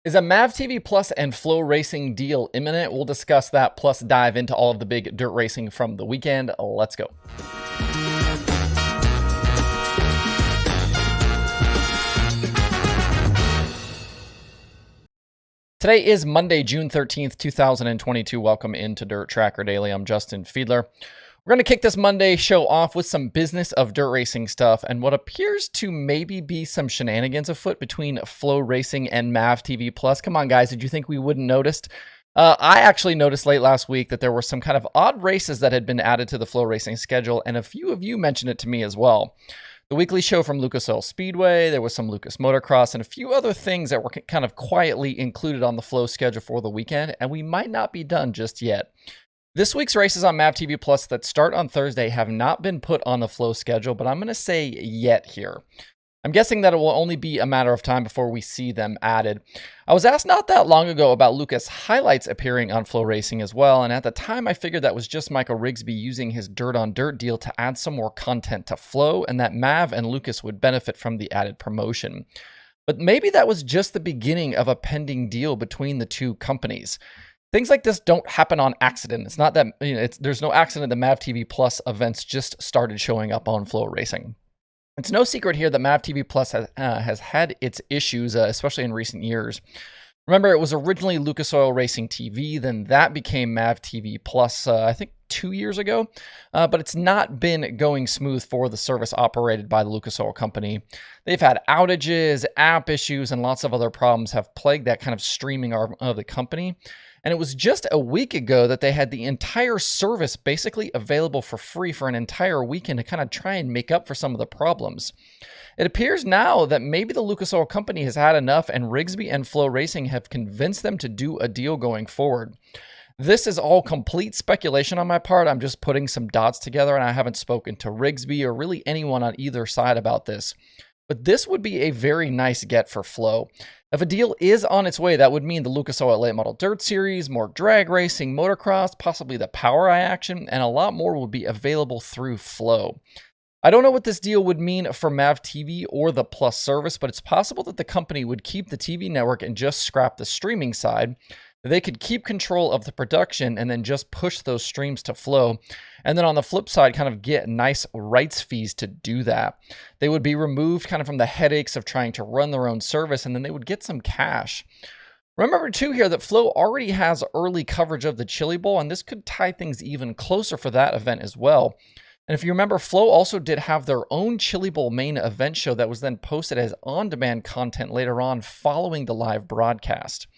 Is a MAVTV Plus and FloRacing deal imminent? We'll discuss that, plus dive into all of the big dirt racing from the weekend. Let's go. Today is Monday, June 13th, 2022. Welcome into Dirt Tracker Daily. I'm Justin Fiedler. We're going to kick this Monday show off with some business of dirt racing stuff and what appears to maybe be some shenanigans afoot between FloRacing and MAVTV Plus. Come on, guys. Did you think we wouldn't noticed? I actually noticed late last week that there were some kind of odd races that had been added to the FloRacing schedule, and a few of you mentioned it to me as well. The weekly show from Lucas Oil Speedway, there was some Lucas Motocross, and a few other things that were kind of quietly included on the Flo schedule for the weekend, and we might not be done just yet. This week's races on MAVTV Plus that start on Thursday have not been put on the Flo schedule, but I'm going to say yet here. I'm guessing that it will only be a matter of time before we see them added. I was asked not that long ago about Lucas highlights appearing on FloRacing as well, and at the time I figured that was just Michael Rigsby using his Dirt on Dirt deal to add some more content to Flo, and that Mav and Lucas would benefit from the added promotion. But maybe that was just the beginning of a pending deal between the two companies. Things like this don't happen on accident. It's not that, there's no accident the MAVTV Plus events just started showing up on FloRacing. It's no secret here that MAVTV Plus has had its issues, especially in recent years. Remember, it was originally Lucas Oil Racing TV, then that became MAVTV Plus, I think 2 years ago, but it's not been going smooth for the service operated by the Lucas Oil Company. They've had outages, app issues, and lots of other problems have plagued that kind of streaming arm of the company. And it was just a week ago that they had the entire service basically available for free for an entire weekend to kind of try and make up for some of the problems. It appears now that maybe the Lucas Oil Company has had enough and Rigsby and FloRacing have convinced them to do a deal going forward. This is all complete speculation on my part. I'm just putting some dots together, and I haven't spoken to Rigsby or really anyone on either side about this. But this would be a very nice get for Flo. If a deal is on its way, that would mean the Lucas Oil Late Model Dirt Series, more drag racing, motocross, possibly the Power Eye action, and a lot more will be available through Flo. I don't know what this deal would mean for MAVTV or the Plus service, but it's possible that the company would keep the TV network and just scrap the streaming side. They could keep control of the production and then just push those streams to Flo. And then on the flip side, kind of get nice rights fees to do that. They would be removed kind of from the headaches of trying to run their own service, and then they would get some cash. Remember too here that Flo already has early coverage of the Chili Bowl, and this could tie things even closer for that event as well. And if you remember, Flo also did have their own Chili Bowl main event show that was then posted as on-demand content later on following the live broadcast.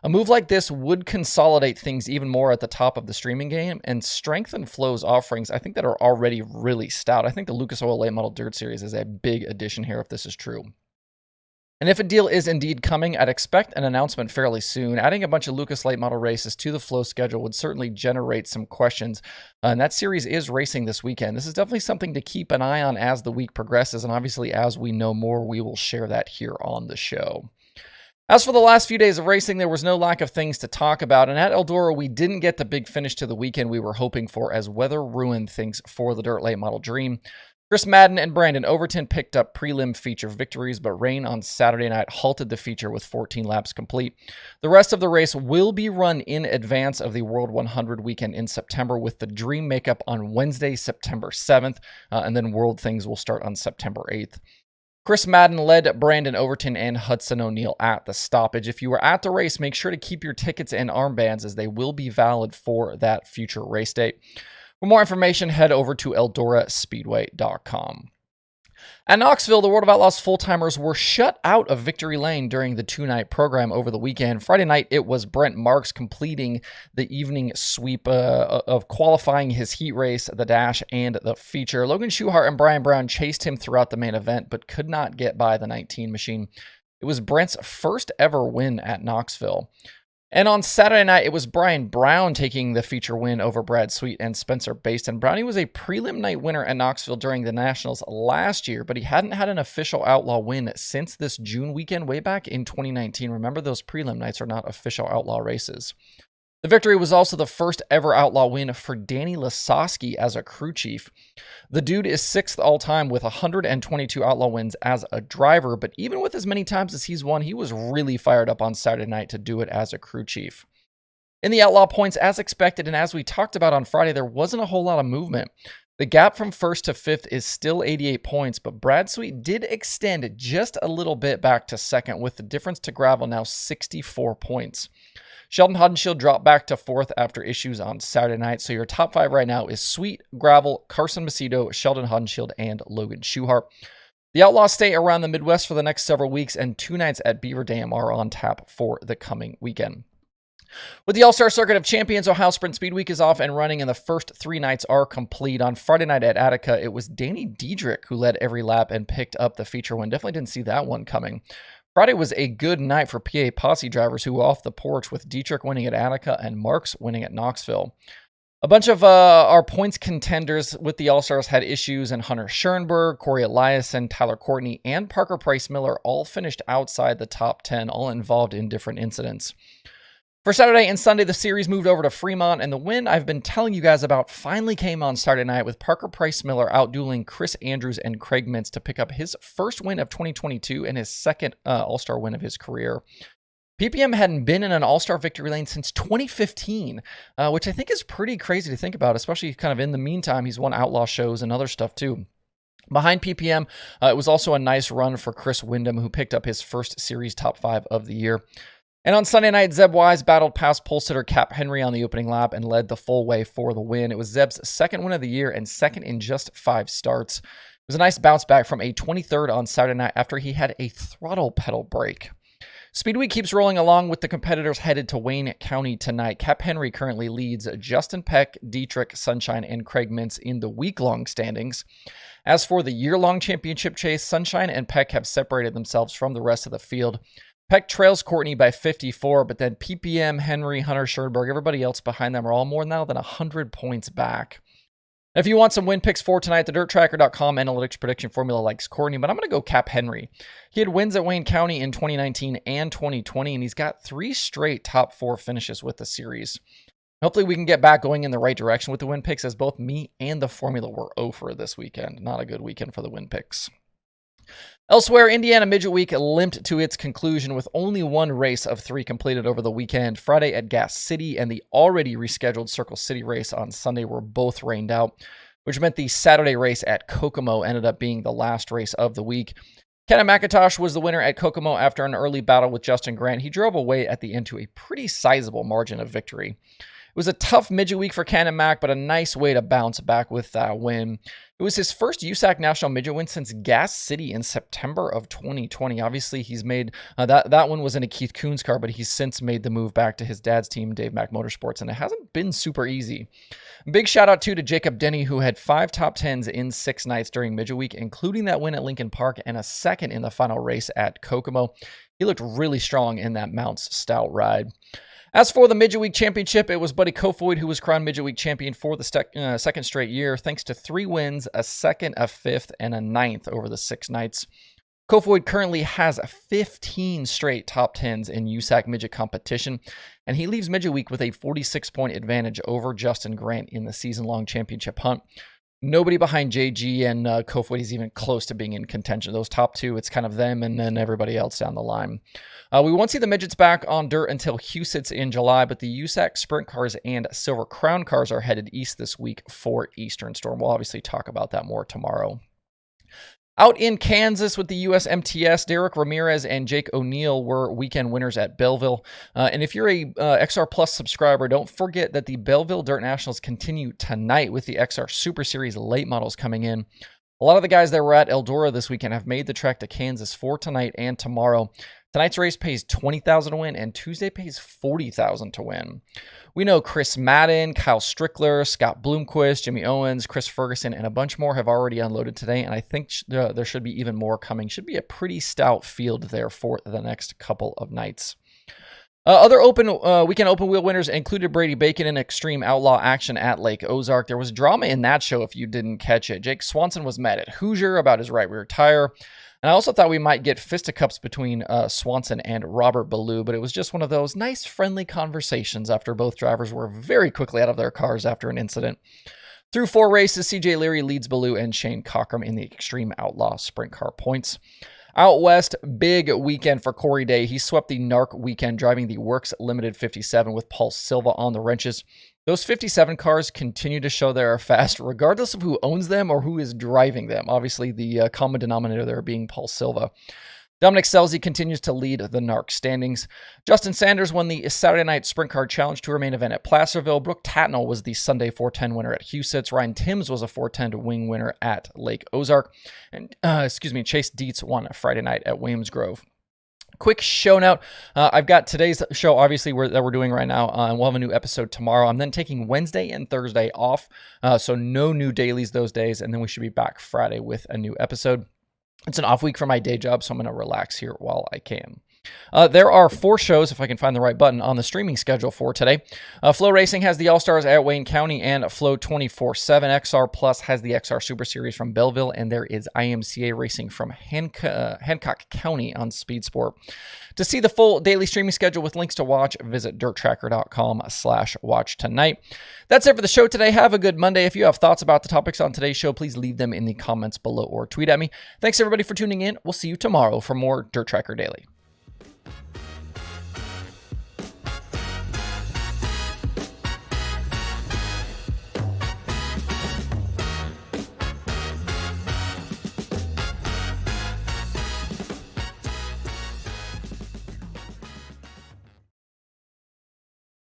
A move like this would consolidate things even more at the top of the streaming game and strengthen Flo's offerings, I think, that are already really stout. I think the Lucas Oil Late Model Dirt Series is a big addition here if this is true. And if a deal is indeed coming, I'd expect an announcement fairly soon. Adding a bunch of Lucas Late Model races to the Flo schedule would certainly generate some questions. And that series is racing this weekend. This is definitely something to keep an eye on as the week progresses. And obviously, as we know more, we will share that here on the show. As for the last few days of racing, there was no lack of things to talk about, and at Eldora, we didn't get the big finish to the weekend we were hoping for as weather ruined things for the Dirt Late Model dream. Chris Madden and Brandon Overton picked up prelim feature victories, but rain on Saturday night halted the feature with 14 laps complete. The rest of the race will be run in advance of the World 100 weekend in September, with the Dream makeup on Wednesday, September 7th, and then World Things will start on September 8th. Chris Madden led Brandon Overton and Hudson O'Neill at the stoppage. If you were at the race, make sure to keep your tickets and armbands as they will be valid for that future race date. For more information, head over to EldoraSpeedway.com. At Knoxville, the World of Outlaws full-timers were shut out of Victory Lane during the two-night program over the weekend. Friday night, it was Brent Marks completing the evening sweep of qualifying his heat race, the dash, and the feature. Logan Schuchart and Brian Brown chased him throughout the main event, but could not get by the 19 machine. It was Brent's first ever win at Knoxville. And on Saturday night, it was Brian Brown taking the feature win over Brad Sweet and Spencer Baston. Brownie was a prelim night winner at Knoxville during the Nationals last year, but he hadn't had an official Outlaw win since this June weekend way back in 2019. Remember, those prelim nights are not official Outlaw races. The victory was also the first ever Outlaw win for Danny Lasowski as a crew chief. The dude is 6th all-time with 122 Outlaw wins as a driver, but even with as many times as he's won, he was really fired up on Saturday night to do it as a crew chief. In the Outlaw points, as expected and as we talked about on Friday, there wasn't a whole lot of movement. The gap from 1st to 5th is still 88 points, but Brad Sweet did extend just a little bit back to 2nd, with the difference to gravel now 64 points. Sheldon Haudenschild dropped back to 4th after issues on Saturday night, so your top 5 right now is Sweet, Gravel, Carson Macedo, Sheldon Haudenschild, and Logan Schuchart. The Outlaws stay around the Midwest for the next several weeks, and 2 nights at Beaver Dam are on tap for the coming weekend. With the All-Star Circuit of Champions, Ohio Sprint Speed Week is off and running, and the first 3 nights are complete. On Friday night at Attica, it was Danny Diedrich who led every lap and picked up the feature win. Definitely didn't see that one coming. Friday was a good night for PA Posse drivers who were off the porch, with Dietrich winning at Attica and Marks winning at Knoxville. A bunch of our points contenders with the All-Stars had issues, and Hunter Schoenberg, Corey Eliason, Tyler Courtney, and Parker Price Miller all finished outside the top 10, all involved in different incidents. For Saturday and Sunday, the series moved over to Fremont, and the win I've been telling you guys about finally came on Saturday night, with Parker Price Miller outdueling Chris Andrews and Craig Mintz to pick up his first win of 2022 and his second All-Star win of his career. PPM hadn't been in an All-Star victory lane since 2015, which I think is pretty crazy to think about, especially kind of in the meantime, he's won Outlaw shows and other stuff too. Behind PPM, it was also a nice run for Chris Windham, who picked up his first series top 5 of the year. And on Sunday night, Zeb Wise battled past pole sitter Cap Henry on the opening lap and led the full way for the win. It was Zeb's second win of the year and second in just 5 starts. It was a nice bounce back from a 23rd on Saturday night after he had a throttle pedal break. Speedweek keeps rolling along with the competitors headed to Wayne County tonight. Cap Henry currently leads Justin Peck, Dietrich, Sunshine, and Craig Mintz in the week-long standings. As for the year-long championship chase, Sunshine and Peck have separated themselves from the rest of the field. Peck trails Courtney by 54, but then PPM, Henry, Hunter Schoenberg, everybody else behind them are all more now than 100 points back. If you want some win picks for tonight, the DirtTracker.com analytics prediction formula likes Courtney, but I'm going to go Cap Henry. He had wins at Wayne County in 2019 and 2020, and he's got 3 straight top 4 finishes with the series. Hopefully we can get back going in the right direction with the win picks, as both me and the formula were over this weekend. Not a good weekend for the win picks. Elsewhere, Indiana Midget Week limped to its conclusion with only 1 race of 3 completed over the weekend. Friday at Gas City and the already rescheduled Circle City race on Sunday were both rained out, which meant the Saturday race at Kokomo ended up being the last race of the week. Kenna McIntosh was the winner at Kokomo after an early battle with Justin Grant. He drove away at the end to a pretty sizable margin of victory. It was a tough midget week for Ken and Mac, but a nice way to bounce back with that win. It was his first USAC National Midget win since Gas City in September of 2020. Obviously, he's made that one was in a Keith Coons car, but he's since made the move back to his dad's team, Dave Mack Motorsports, and it hasn't been super easy. Big shout out too to Jacob Denny, who had 5 top 10s in 6 nights during Midget Week, including that win at Lincoln Park and a second in the final race at Kokomo. He looked really strong in that Mounts Stout ride. As for the Midget Week Championship, it was Buddy Kofoid who was crowned Midget Week champion for the second straight year, thanks to 3 wins, a 2nd, a 5th, and a 9th over the 6 nights. Kofoid currently has 15 straight top 10s in USAC Midget competition, and he leaves Midget Week with a 46-point advantage over Justin Grant in the season-long championship hunt. Nobody behind JG and Kofoid is even close to being in contention. Those top 2, it's kind of them and then everybody else down the line. We won't see the midgets back on dirt until Huset's in July, but the USAC Sprint cars and Silver Crown cars are headed east this week for Eastern Storm. We'll obviously talk about that more tomorrow. Out in Kansas with the US MTS, Derek Ramirez and Jake O'Neill were weekend winners at Belleville. And if you're a XR Plus subscriber, don't forget that the Belleville Dirt Nationals continue tonight with the XR Super Series late models coming in. A lot of the guys that were at Eldora this weekend have made the trek to Kansas for tonight and tomorrow. Tonight's race pays $20,000 to win, and Tuesday pays $40,000 to win. We know Chris Madden, Kyle Strickler, Scott Bloomquist, Jimmy Owens, Chris Ferguson, and a bunch more have already unloaded today, and I think there should be even more coming. Should be a pretty stout field there for the next couple of nights. Other weekend open wheel winners included Brady Bacon in Extreme Outlaw action at Lake Ozark. There was drama in that show if you didn't catch it. Jake Swanson was mad at Hoosier about his right rear tire. And I also thought we might get fisticuffs between Swanson and Robert Ballou, but it was just one of those nice, friendly conversations after both drivers were very quickly out of their cars after an incident. Through 4 races, CJ Leary leads Ballou and Shane Cockrum in the Extreme Outlaw Sprint Car points. Out west, big weekend for Corey Day. He swept the NARC weekend, driving the Works Limited 57 with Paul Silva on the wrenches. Those 57 cars continue to show they are fast, regardless of who owns them or who is driving them. Obviously, the common denominator there being Paul Silva. Dominic Scelzi continues to lead the NARC standings. Justin Sanders won the Saturday Night Sprint Car Challenge Tour main event at Placerville. Brooke Tatnall was the Sunday 410 winner at Huset's. Ryan Timms was a 410 wing winner at Lake Ozark. And Chase Dietz won a Friday night at Williams Grove. Quick show note. I've got today's show, obviously, that we're doing right now, and we'll have a new episode tomorrow. I'm then taking Wednesday and Thursday off, so no new dailies those days, and then we should be back Friday with a new episode. It's an off week for my day job, so I'm going to relax here while I can. There are 4 shows, if I can find the right button, on the streaming schedule for today. FloRacing has the All-Stars at Wayne County and Flo 24/7. XR Plus has the XR Super Series from Belleville, and there is IMCA Racing from Hancock County on Speed Sport. To see the full daily streaming schedule with links to watch, visit dirttracker.com/watch tonight. That's it for the show today. Have a good Monday. If you have thoughts about the topics on today's show, please leave them in the comments below or tweet at me. Thanks everybody for tuning in. We'll see you tomorrow for more Dirt Tracker Daily.